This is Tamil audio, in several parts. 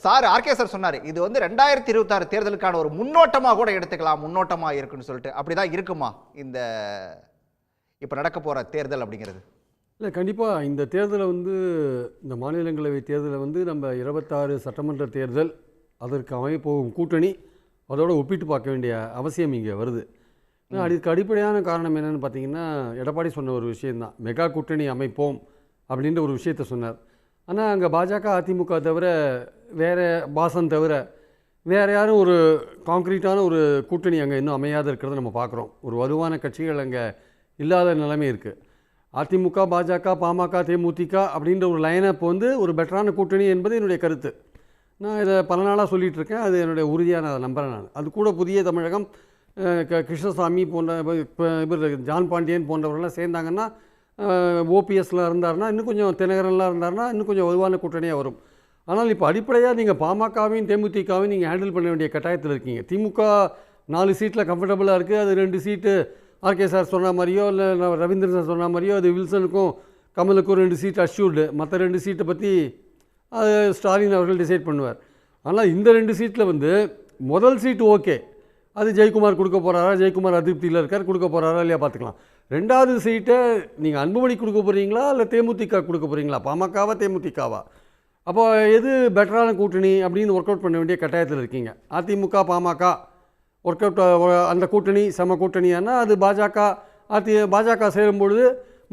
சார் ஆர்கே சார் சொன்னாரு இது வந்து 2026 தேர்தலுக்கான ஒரு முன்னோட்டமா கூட எடுத்துக்கலாம், முன்னோட்டமா இருக்குன்னு சொல்லிட்டு. அப்படிதான் இருக்குமா இந்த இப்ப நடக்க போற தேர்தல் அப்படிங்கிறது? இல்லை, கண்டிப்பாக இந்த தேர்தலை வந்து இந்த மாநிலங்களவை தேர்தலை வந்து நம்ம 26 சட்டமன்ற தேர்தல், அதற்கு அமைப்போகும் கூட்டணி, அதோடு ஒப்பிட்டு பார்க்க வேண்டிய அவசியம் இங்கே வருது. அதுக்கு அடிப்படையான காரணம் என்னென்னு பார்த்தீங்கன்னா, எடப்பாடி சொன்ன ஒரு விஷயந்தான், மெகா கூட்டணி அமைப்போம் அப்படின்ற ஒரு விஷயத்த சொன்னார். ஆனால் அங்கே பாஜக அதிமுக தவிர வேறு பாசன் தவிர வேறு யாரும் ஒரு கான்க்ரீட்டான ஒரு கூட்டணி அங்கே இன்னும் அமையாத இருக்கிறத நம்ம பார்க்குறோம். ஒரு வலுவான கட்சிகள் அங்கே இல்லாத நிலைமை இருக்குது. அதிமுக, பாஜக, பாமக, தேமுதிக அப்படின்ற ஒரு லைனப் வந்து ஒரு பெட்டரான கூட்டணி என்பது என்னுடைய கருத்து. நான் இதை பல நாளாக சொல்லிகிட்டு இருக்கேன். அது என்னுடைய உறுதியான நம்புகிறேன் நான். அது கூட புதிய தமிழகம், கிருஷ்ணசாமி போன்ற இவர் ஜான் பாண்டியன் போன்றவர்கள்லாம் சேர்ந்தாங்கன்னா, ஓபிஎஸ்லாம் இருந்தாருன்னா, இன்னும் கொஞ்சம் தினகரன்லாம் இருந்தாருன்னா இன்னும் கொஞ்சம் வலுவான கூட்டணியாக வரும். ஆனால் இப்போ அடிப்படையாக நீங்கள் பாமகவையும் தேமுதிகவையும் நீங்கள் ஹேண்டில் பண்ண வேண்டிய கட்டாயத்தில் இருக்கீங்க. திமுக 4 சீட்டில் கம்ஃபர்டபுளாக இருக்குது. அது 2 சீட்டு ஆர்கே சார் சொன்ன மாதிரியோ இல்லை ரவீந்திரன் சார் சொன்ன மாதிரியோ அது வில்சனுக்கும் கமலுக்கும் 2 சீட் அஷ்யூர்டு. மற்ற 2 சீட்டை பற்றி அது ஸ்டாலின் அவர்கள் டிசைட் பண்ணுவார். ஆனால் இந்த 2 சீட்டில் வந்து முதல் சீட்டு ஓகே, அது ஜெயக்குமார் கொடுக்க போகிறாரா, ஜெயக்குமார் அதிருப்தியில் இருக்கார், கொடுக்க போகிறாரா இல்லையா பார்த்துக்கலாம். 2வது சீட்டை நீங்கள் அன்புமணி கொடுக்க போகிறீங்களா இல்லை தேமுதிக கொடுக்க போகிறீங்களா, பாமகவா தேமுதிகவா? அப்போ எது பெட்டரான கூட்டணி அப்படின்னு ஒர்க் அவுட் பண்ண வேண்டிய கட்டாயத்தில் இருக்கீங்க. அதிமுக பாமக ஒர்க் அவுட் அந்த கூட்டணி சம கூட்டணியானா அது பாஜக சேரும்பொழுது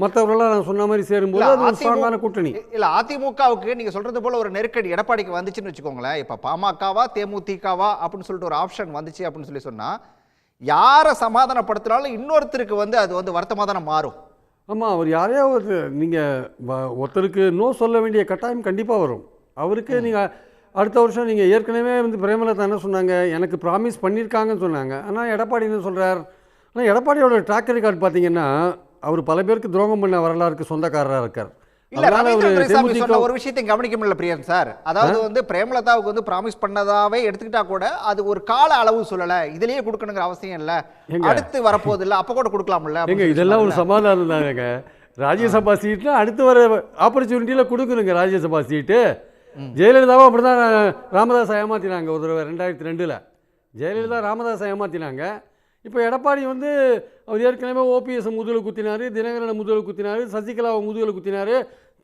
மற்றவர்களாம் நான் சொன்ன மாதிரி சேரும்போது அது ஒரு ஸ்ட்ராங்கான கூட்டணி. இல்லை, அதிமுகவுக்கு நீங்கள் சொல்கிறது போல் ஒரு நெருக்கடி எடப்பாடிக்கு வந்துச்சுன்னு வச்சுக்கோங்களேன். இப்போ பாமகவா தேமுதிகவா அப்படின்னு சொல்லிட்டு ஒரு ஆப்ஷன் வந்துச்சு அப்படின்னு சொன்னால் யாரை சமாதானப்படுத்தினாலும் இன்னொருத்தருக்கு வந்து அது வந்து வருத்தமாக தானே மாறும். ஆமாம், அவர் யாரையாவது நீங்கள் ஒருத்தருக்கு நோ சொல்ல வேண்டிய கட்டாயம் கண்டிப்பாக வரும். அவருக்கு நீங்கள் அடுத்த வருஷம் நீங்கள் ஏற்கனவே வந்து பிரேமலதா என்ன சொன்னாங்க, எனக்கு ப்ராமிஸ் பண்ணியிருக்காங்கன்னு சொன்னாங்க. ஆனால் எடப்பாடி என்ன சொல்கிறார்? ஆனால் எடப்பாடியோட ட்ராக் ரெக்கார்ட் பார்த்தீங்கன்னா அவர் பல பேருக்கு துரோகம் பண்ண வரலாறுக்கு சொந்தக்காரராக இருக்கார். ஒரு விஷயத்தை கவனிக்க முடியல பிரியன் சார். அதாவது வந்து பிரேமலதாவுக்கு வந்து ப்ராமிஸ் பண்ணதாவே எடுத்துக்கிட்டா கூட அது ஒரு கால அளவு சொல்லல, இதுலயே கொடுக்கணுங்கிற அவசியம் இல்ல, அடுத்து வரப்போது இல்ல, அப்ப கூட கொடுக்கலாம்ல. இதெல்லாம் ஒரு சமாதானம் தாங்க. ராஜ்யசபா சீட்ல அடுத்து வர ஆப்பர்ச்சுனிட்டியில கொடுக்கணுங்க ராஜ்யசபா சீட்டு. ஜெயலலிதாவும் அப்படிதான் ராமதாஸ் ஏமாத்தினாங்க ஒரு தடவை 2002 ஜெயலலிதா ராமதாஸ் ஏமாத்தினாங்க. இப்போ எடப்பாடி வந்து அவர் ஏற்கனவே ஓபிஎஸ் முதுகில் குத்தினார், தினகரனை முதுகில் குத்தினார், சசிகலாவை முதுகில் குத்தினார்,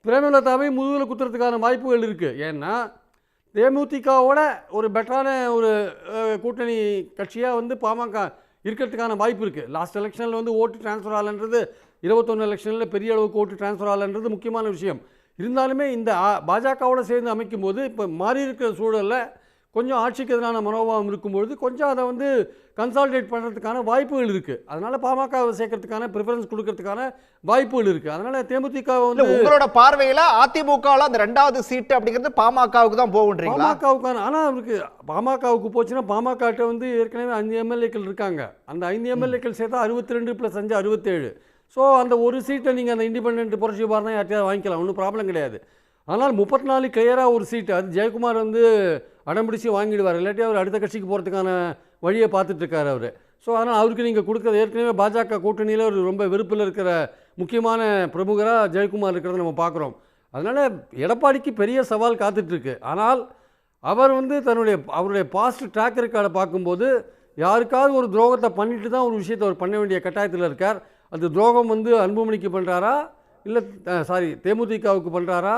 பிரேமலதாவை முதுகில் குத்துறதுக்கான வாய்ப்புகள் இருக்குது. ஏன்னா தேமுதிகவோட ஒரு பெட்டரான ஒரு கூட்டணி கட்சியாக வந்து பாமக இருக்கிறதுக்கான வாய்ப்பு இருக்குது. லாஸ்ட் எலெக்ஷனில் வந்து ஓட்டு டிரான்ஸ்ஃபர் ஆகலன்றது 21 எலெக்ஷனில் பெரிய அளவுக்கு ஓட்டு டிரான்ஸ்ஃபர் ஆகலன்றது முக்கியமான விஷயம். இருந்தாலுமே இந்த பாஜகவோடு சேர்ந்து அமைக்கும் போது இப்போ மாறி இருக்கிற சூழலில் கொஞ்சம் ஆட்சிக்கு எதிரான மனோபாவம் இருக்கும்பொழுது கொஞ்சம் அதை வந்து கன்சால்டேட் பண்ணுறதுக்கான வாய்ப்புகள் இருக்குது. அதனால் பாமகவை சேர்க்கறதுக்கான ப்ரிஃபரன்ஸ் கொடுக்கறதுக்கான வாய்ப்புகள் இருக்குது. அதனால் தேமுதிக வந்து உங்களோட பார்வையில் அதிமுகவில் அந்த 2வது சீட்டு அப்படிங்கிறது பாமகவுக்கு தான் போகுன்றீங்க? பாமகவுக்கான, ஆனால் அவருக்கு பாமகவுக்கு போச்சுன்னா பாமகட்ட வந்து ஏற்கனவே 5 எம்எல்ஏக்கள் இருக்காங்க. அந்த 5 எம்எல்ஏக்கள் சேர்த்தா 62 + 5 67. ஸோ அந்த ஒரு சீட்டை நீங்கள் அந்த இண்டிபெண்ட் புரட்சி பாரதம் யார்ட்டையாவது வாங்கிக்கலாம், ஒன்றும் ப்ராப்ளம் கிடையாது. ஆனால் 34 கிளியராக ஒரு சீட்டு அது ஜெயக்குமார் வந்து அடம்பிடிச்சு வாங்கிடுவார், இல்லாட்டி அவர் அடுத்த கட்சிக்கு போகிறதுக்கான வழியை பார்த்துட்ருக்கார் அவர். ஸோ அதனால் அவருக்கு நீங்கள் கொடுக்குறது ஏற்கனவே பாஜக கூட்டணியில் ஒரு ரொம்ப வெறுப்பில் இருக்கிற முக்கியமான பிரமுகராக ஜெயக்குமார் இருக்கிறத நம்ம பார்க்குறோம். அதனால் எடப்பாடிக்கு பெரிய சவால் காத்துட்ருக்கு. ஆனால் அவர் வந்து அவருடைய பாஸ்ட் ட்ராக் ரெக்கார்டை பார்க்கும்போது யாருக்காவது ஒரு துரோகத்தை பண்ணிட்டு தான் ஒரு விஷயத்தை அவர் பண்ண வேண்டிய கட்டாயத்தில் இருக்கார். அது துரோகம் வந்து அன்புமணிக்கு பண்ணுறாரா இல்லை தேமுதிகவுக்கு பண்ணுறாரா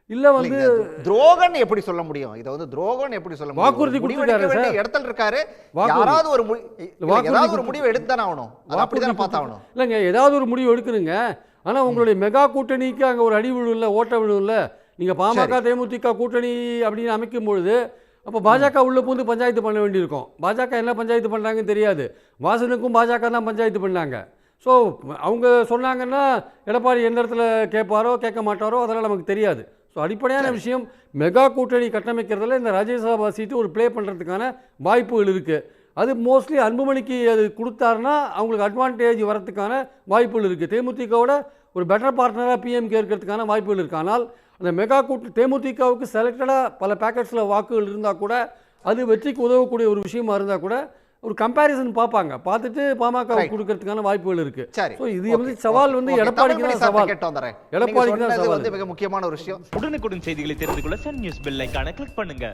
இல்லை வந்து துரோகம் எப்படி சொல்ல முடியும்? இதை வந்து துரோகம் எப்படி சொல்ல முடியும்? வாக்குறுதி கொடுத்துருக்காரு சார், இடத்துல இருக்காரு, யாராவது ஒரு முடிவு எடுத்தானே ஆகணும், அப்படிதான் பார்த்தாகணும். இல்லைங்க, ஏதாவது ஒரு முடிவு எடுக்கணுங்க. ஆனால் உங்களுடைய மெகா கூட்டணிக்கு அங்கே ஒரு அடி விழும் இல்லை, ஓட்ட விழும் இல்லை. நீங்கள் பாமக தேமுதிக கூட்டணி அப்படின்னு அமைக்கும் பொழுது அப்போ பாஜக உள்ளே பூந்து பஞ்சாயத்து பண்ண வேண்டியிருக்கும். பாஜக என்ன பஞ்சாயத்து பண்ணுறாங்கன்னு தெரியாது. வாசனுக்கும் பாஜக தான் பஞ்சாயத்து பண்ணாங்க. ஸோ அவங்க சொன்னாங்கன்னா எடப்பாடி எந்த இடத்துல கேட்பாரோ கேட்க மாட்டாரோ அதெல்லாம் நமக்கு தெரியாது. ஸோ அடிப்படையான விஷயம் மெகா கூட்டணி கட்டமைக்கிறதுல இந்த ராஜ்யசபா சீட்டு ஒரு ப்ளே பண்ணுறதுக்கான வாய்ப்புகள் இருக்குது. அது மோஸ்ட்லி அன்புமணிக்கு அது கொடுத்தாருன்னா அவங்களுக்கு அட்வான்டேஜ் வரதுக்கான வாய்ப்புகள் இருக்குது. தேமுதிகவோட ஒரு பெட்டர் பார்ட்னராக பிஎம்கே இருக்கிறதுக்கான வாய்ப்புகள் இருக்குது. ஆனால் அந்த மெகா தேமுதிகவுக்கு செலக்டடாக பல பேக்கெட்ஸில் வாக்குகள் இருந்தால் கூட அது வெற்றிக்கு உதவக்கூடிய ஒரு விஷயமா இருந்தால் கூட ஒரு கம்பேரிசன் பார்ப்பாங்க, பார்த்துட்டு பாமக Right. கொடுக்கறதுக்கான வாய்ப்புகள் இருக்கு. சரி. ஸோ இது வந்து சவால் வந்து எடப்பாடிக்கு தான் சவால். எடப்பாடிக்கு தான் எடப்பாடி சவால். வந்து மிக முக்கியமான ஒரு விஷயம். உடனுக்குடன் செய்திகளை தெரிந்து கொள்ள சன் நியூஸ் பெல் ஐகானை கிளிக் பண்ணுங்க.